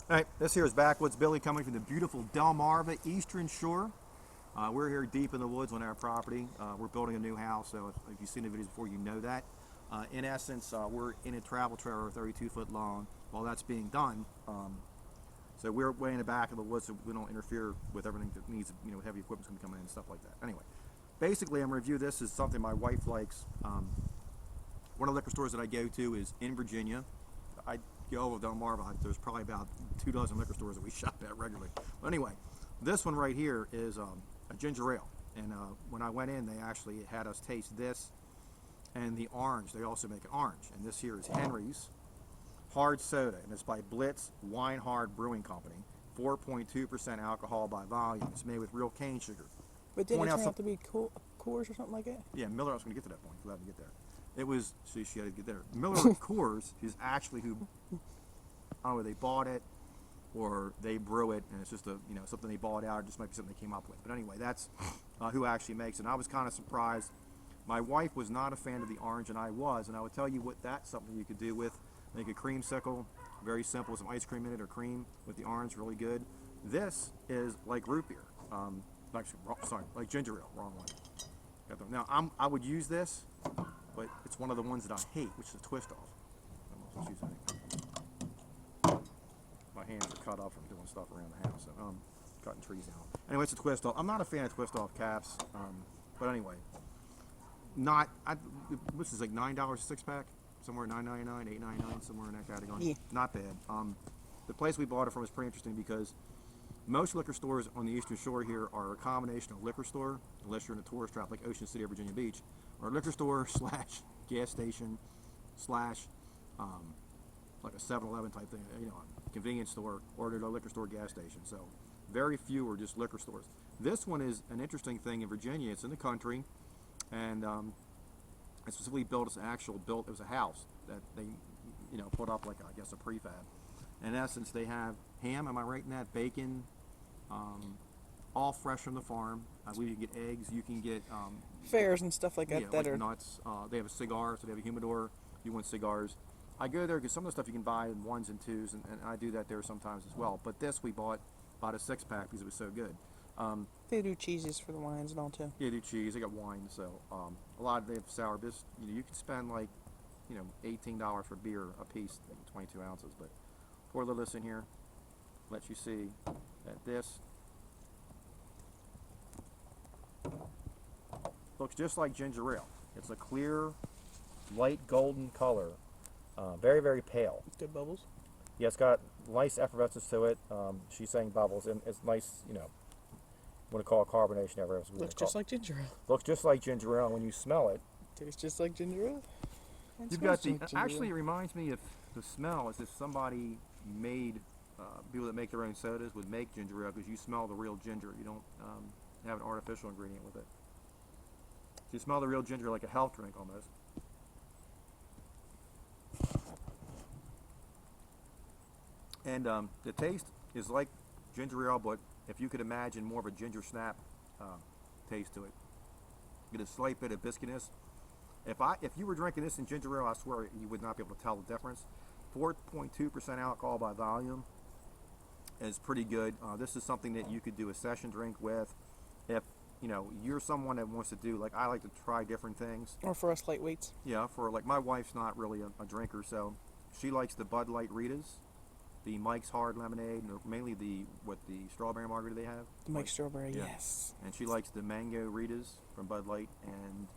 All right, this here is Backwoods Billy coming from the beautiful Delmarva Eastern Shore. We're here deep in the woods on our property. We're building a new house, so if you've seen the videos before, you know that. In essence, we're in a travel trailer 32 foot long while that's being done. So we're way in the back of the woods so we don't interfere with everything that needs, heavy equipment's gonna be coming in and stuff like that. Anyway, basically I'm gonna review this as something my wife likes. One of the liquor stores that I go to is in Virginia. I go over Delmarva. There's probably about 2 dozen liquor stores that we shop at regularly. But anyway, this one right here is a ginger ale. And when I went in, they actually had us taste this and the orange. They also make an orange. And this here is Henry's Hard Soda. And it's by Blitz Wine Hard Brewing Company. 4.2% alcohol by volume. It's made with real cane sugar. But didn't it turn out to be Coors or something like that? Yeah, Miller, I was going to get to that point. Glad to get there. It was, see, she had to get there. Miller Coors is actually who, I don't know, they bought it or they brew it, and it's just something they bought out, or just might be something they came up with. But anyway, that's who actually makes it. And I was kind of surprised. My wife was not a fan of the orange, and I was. And I would tell you what that's something you could do with. Make a creamsicle, very simple, some ice cream in it or cream with the orange, really good. This is like root beer. Like ginger ale, wrong one. Now, I would use this, but it's one of the ones that I hate, which is a twist off. I don't know if I'll use anything. My hands are cut off from doing stuff around the house, so cutting trees down. Anyway, it's a twist off. I'm not a fan of twist off caps, but anyway, this is like $9 a six pack, somewhere $9.99, $8.99, somewhere in that category. Yeah. Not bad. The place we bought it from is pretty interesting because most liquor stores on the Eastern Shore here are a combination of liquor store, unless you're in a tourist trap like Ocean City or Virginia Beach, or liquor store slash gas station slash like a 7-Eleven type thing, a convenience store, or a liquor store gas station. So very few are just liquor stores. This one is an interesting thing in Virginia. It's in the country, and it's specifically built as it was a house that they put up like I guess a prefab. In essence, they have ham, am I right in that? Bacon, all fresh from the farm. I believe you can get eggs, you can get Fairs and stuff like that. yeah, like nuts. They have a cigar, so they have a humidor if you want cigars. I go there because some of the stuff you can buy in ones and twos, and I do that there sometimes as well. But this we bought a 6-pack because it was so good. They do cheeses for the wines and all too. Yeah, they do cheese. They got wine, so they have sour biscuits. You can spend like $18 for beer a piece, 22 ounces. But pour a little of this in here, let you see that this looks just like ginger ale. It's a clear, light golden color, very, very pale. Good bubbles. Yeah, it's got nice effervescence to it. She's saying bubbles, and it's nice, what to call it, carbonation effervescence. Looks just like ginger ale. Looks just like ginger ale when you smell it. Tastes just like ginger ale. You've got actually, it reminds me of the smell as if somebody made, people that make their own sodas would make ginger ale, because you smell the real ginger. You don't have an artificial ingredient with it. So you smell the real ginger like a health drink almost. And the taste is like ginger ale, but if you could imagine more of a ginger snap taste to it. Get a slight bit of biscuitness. If you were drinking this in ginger ale, I swear you would not be able to tell the difference. 4.2% alcohol by volume is pretty good. This is something that you could do a session drink with. If you're someone that wants to do, like I like to try different things. Or for us lightweights. Yeah, for like my wife's not really a drinker, so she likes the Bud Light Ritas, the Mike's Hard Lemonade, and mainly the strawberry margarita they have. The Mike's Strawberry, yeah. yes. And she likes the Mango Ritas from Bud Light, and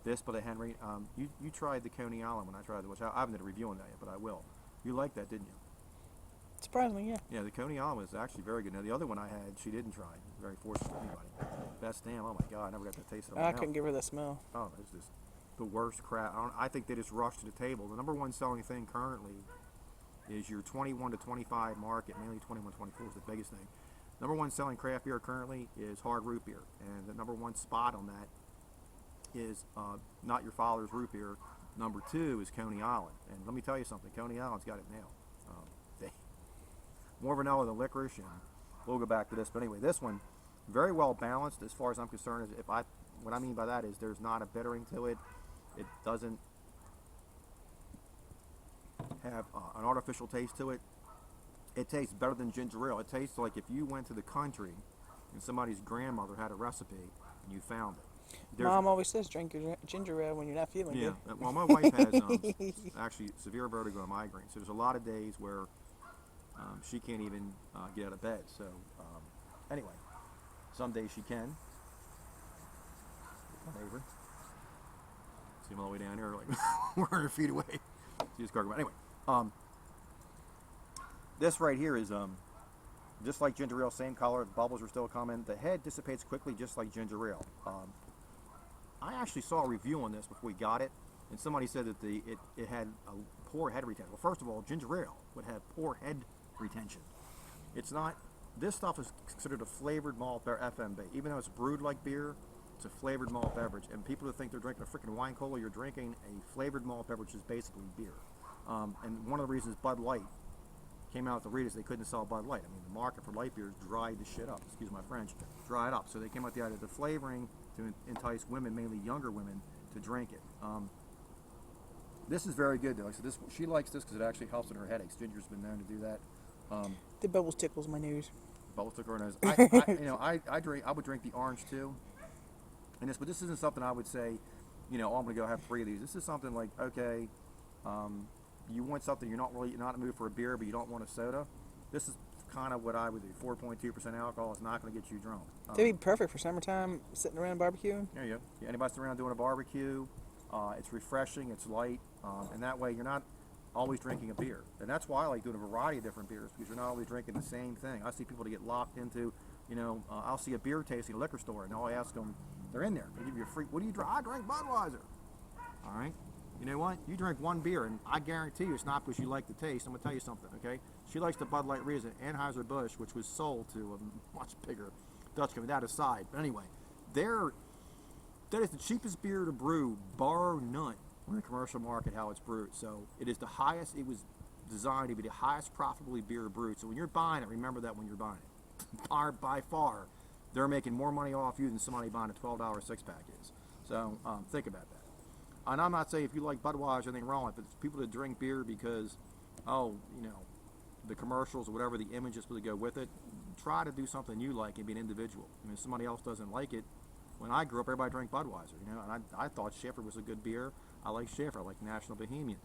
this by the Henry. You tried the Coney Island when I tried it, which I haven't did a review on that yet, but I will. You liked that, didn't you? Surprisingly, yeah. Yeah, the Coney Island was actually very good. Now the other one I had, she didn't try. Very forceful for anybody. Best damn, oh my god, I never got to taste it. I couldn't give her the smell. Oh, it's just the worst crap. I think they just rushed to the table. The number one selling thing currently is your 21 to 25 market, mainly 21 to 24 is the biggest thing. Number one selling craft beer currently is hard root beer, and the number one spot on that is Not Your Father's root beer. Number two is Coney Island, and let me tell you something, Coney Island's got it nailed. More vanilla than licorice, and we'll go back to this. But anyway, this one, very well balanced as far as I'm concerned. What I mean by that is there's not a bittering to it. It doesn't have an artificial taste to it. It tastes better than ginger ale. It tastes like if you went to the country and somebody's grandmother had a recipe and you found it. Mom always says drink your ginger ale when you're not feeling Yeah, good. well, my wife has actually severe vertigo and migraine, so there's a lot of days where she can't even get out of bed. So anyway, some days she can. My neighbor, see him all the way down here, like 400 feet away. See his car go by. Anyway, this right here is just like ginger ale, same color. The bubbles are still coming. The head dissipates quickly, just like ginger ale. I actually saw a review on this before we got it, and somebody said that it had a poor head retention. Well, first of all, ginger ale would have poor head retention. It's not. This stuff is considered a flavored malt FMB, even though it's brewed like beer. It's a flavored malt beverage, and people who think they're drinking a freaking wine cola, you're drinking a flavored malt beverage, which is basically beer. And one of the reasons Bud Light came out with the read is they couldn't sell Bud Light. I mean, the market for light beers dried the shit up. Excuse my French. Dried up. So they came out with the idea of the flavoring to entice women, mainly younger women, to drink it. This is very good though. So this, she likes this because it actually helps in her headaches. Ginger's been known to do that. The bubbles tickles my nose. Bubbles took her nose. I would drink the orange too. And this, but this isn't something I would say, I'm going to go have 3 of these. This is something like, okay, you want something, you're not in the mood for a beer, but you don't want a soda. This is kind of what I would do. 4.2% alcohol is not going to get you drunk. They'd be perfect for summertime, sitting around barbecuing. There you go. Yeah, anybody sitting around doing a barbecue, it's refreshing, it's light, and that way you're not always drinking a beer. And that's why I like doing a variety of different beers, because you're not always drinking the same thing. I see people to get locked into, I'll see a beer tasting at a liquor store, and I'll ask them, they're in there, they give you a free, what do you drink? I drink Budweiser. All right. You know what? You drink one beer, and I guarantee you it's not because you like the taste. I'm going to tell you something, okay? She likes the Bud Light Riesling, Anheuser-Busch, which was sold to a much bigger Dutch company. That aside. But anyway, that is the cheapest beer to brew, bar none, on the commercial market, how it's brewed. So it is the highest, it was designed to be the highest profitably beer brewed. So when you're buying it, remember that when you're buying it. By far, they're making more money off you than somebody buying a $12 six-pack is. So think about that. And I'm not saying if you like Budweiser, anything wrong with it, but it's people that drink beer because, the commercials or whatever, the images that go with it. Try to do something you like and be an individual. I mean, if somebody else doesn't like it, when I grew up, everybody drank Budweiser, and I thought Schaefer was a good beer. I like Schaefer. I like National Bohemian.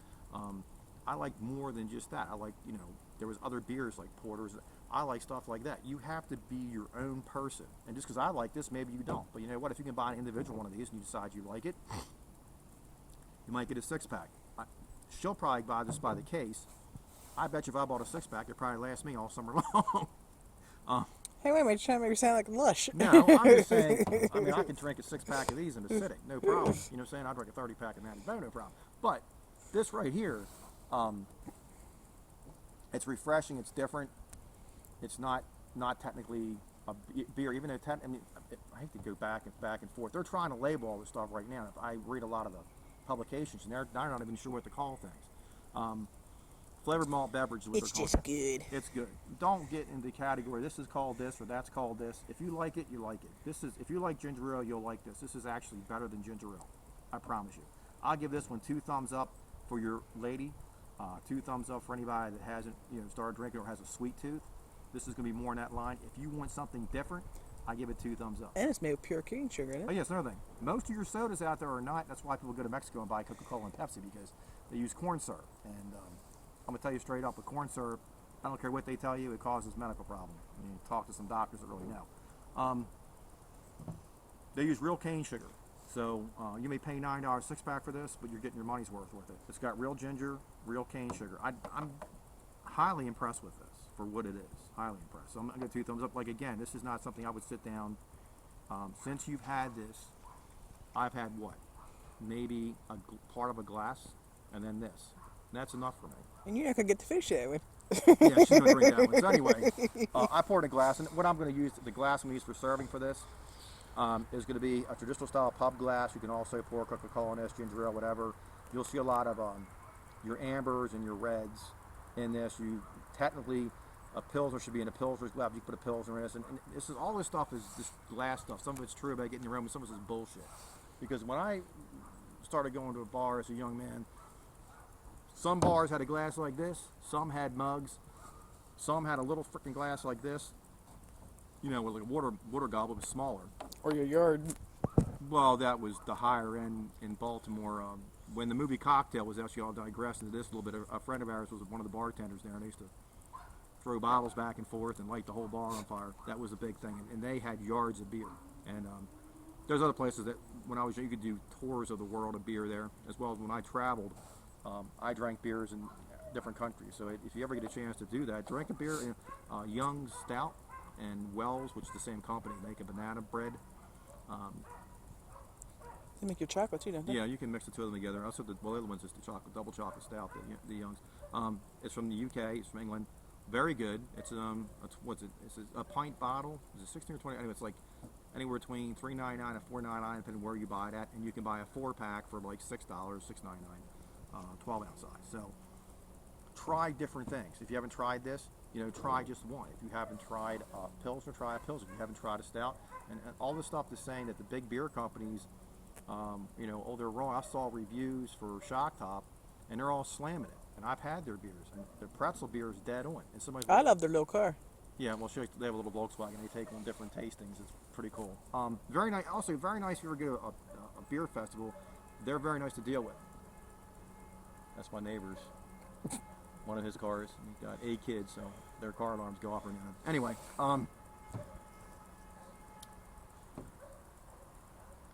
I like more than just that. I like, there was other beers like porters. I like stuff like that. You have to be your own person. And just because I like this, maybe you don't. But you know what? If you can buy an individual one of these and you decide you like it, you might get a six-pack. She'll probably buy this by the case. I bet you if I bought a six-pack, it'd probably last me all summer long. Hey, wait a minute, you're trying to make me sound like Lush. No, I'm just saying, I could drink a six-pack of these in a sitting, no problem. You know what I'm saying? I'd drink a 30-pack of that, no problem. But this right here, it's refreshing, it's different. It's not technically a beer, even though, I hate to go back and forth. They're trying to label all this stuff right now. I read a lot of the publications, and they're not even sure what to call things. Flavored malt beverage is what It's they're just called. good. It's good. Don't get into the category, this is called this or that's called this. If you like it, you like it. If you like ginger ale, you'll like this. This is actually better than ginger ale. I promise you. I'll give this one 2 thumbs up for your lady. 2 thumbs up for anybody that hasn't, started drinking or has a sweet tooth. This is going to be more in that line. If you want something different, I give it 2 thumbs up. And it's made with pure cane sugar in Oh it. yes, another thing. Most of your sodas out there are not. That's why people go to Mexico and buy Coca-Cola and Pepsi, because they use corn syrup. And I'm gonna tell you straight up, with corn syrup, I don't care what they tell you, it causes medical problems. I mean, talk to some doctors that really know. They use real cane sugar. So you may pay $9 six-pack for this, but you're getting your money's worth with it. It's got real ginger, real cane sugar. I'm highly impressed with this for what it is. Highly impressed. So I'm gonna give 2 thumbs up. Like again, this is not something I would sit down. Since you've had this, I've had what? Maybe part of a glass, and then this. And that's enough for me. And you're not going to get to finish that one. Yeah, she's gonna drink that one. So anyway, I poured a glass, and what I'm gonna use, the glass I'm gonna use for serving for this, is gonna be a traditional style pub glass. You can also pour Coca-Cola in this, ginger ale, whatever. You'll see a lot of your ambers and your reds in this. You technically, a Pilsner should be in a Pilsner's glass. You put a Pilsner in this, and this is all this stuff is just glass stuff. Some of it's true about getting your own, but some of it's bullshit. Because when I started going to a bar as a young man, some bars had a glass like this, some had mugs, Some had a little freaking glass like this, you know, with like a water goblet, was smaller. Or your yard. Well, that was the higher end in Baltimore. When the movie Cocktail was actually, I'll digress into this a little bit. A friend of ours was one of the bartenders there, and they used to throw bottles back and forth and light the whole bar on fire. That was a big thing, and they had yards of beer. And there's other places that when I was young, you could do tours of the world of beer there, as well as when I traveled. I drank beers in different countries. So if you ever get a chance to do that, drink a beer. Young's Stout and Wells, which is the same company, make a banana bread. They make your chocolate too, don't they? Yeah, you can mix the two of them together. Also, the other one's just the chocolate, double chocolate stout, the Young's. It's from the UK. It's from England. Very good. It's what's it? It's a pint bottle. Is it 16 or 20? Anyway, it's like anywhere between $3.99 and $4.99, depending where you buy it at. And you can buy a 4-pack for like $6, $6.99, 12-ounce size. So try different things. If you haven't tried this, you know, try just one. If you haven't tried Pilsner, try a Pilsner. If you haven't tried a stout, and all this stuff is saying that the big beer companies, you know, oh, they're wrong. I saw reviews for Shock Top, and they're all slamming it. And I've had their beers, and their pretzel beer is dead on. And somebody's I love their little car. yeah, well, they have a little Volkswagen. They take on different tastings. It's pretty cool. Very nice. Also, very nice if you ever go to a beer festival. They're very nice to deal with. That's my neighbor's. One of his cars. He's got 8 kids, so their car alarms go off every now and then. Anyway,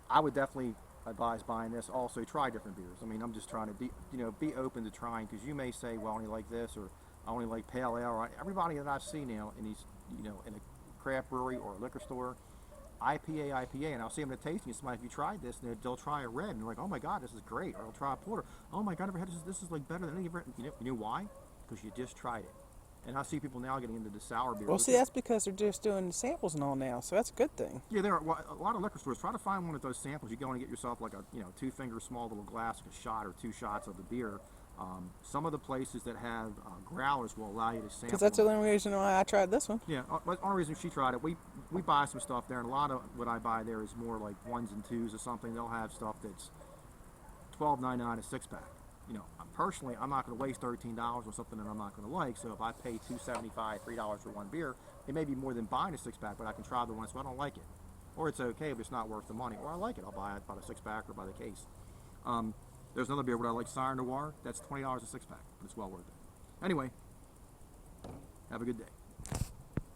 I would definitely advise buying this. Also, try different beers. I mean, I'm just trying to be open to trying, because you may say, well, I only like this, or I only like pale ale. Everybody that I see now in these, in a craft brewery or a liquor store, IPA, and I'll see them in a tasting. It's like, if you tried this, and they'll try a red, and they're like, oh my God, this is great. Or they'll try a porter. Oh my God, I never had this. This is like better than any ever. You know why? Because you just tried it. And I see people now getting into the sour beer. Well, see, that's because they're just doing samples and all now, so that's a good thing. Yeah, there are a lot of liquor stores. Try to find one of those samples. You go and get yourself like a 2-finger small little glass, like a shot or 2 shots of the beer. Some of the places that have growlers will allow you to sample. Because that's the them. only reason why I tried this one. Yeah, the only reason she tried it, we buy some stuff there, and a lot of what I buy there is more like 1s and 2s or something. They'll have stuff that's $12.99 a 6-pack. Personally, I'm not going to waste $13 on something that I'm not going to like. So if I pay $2.75, $3 for one beer, it may be more than buying a 6-pack, but I can try the one, so I don't like it, or it's okay if it's not worth the money, or I like it, I'll buy it by the 6-pack or by the case. There's another beer, what I like, Sire Noir. That's $20 a 6-pack, but it's well worth it. Anyway, have a good day.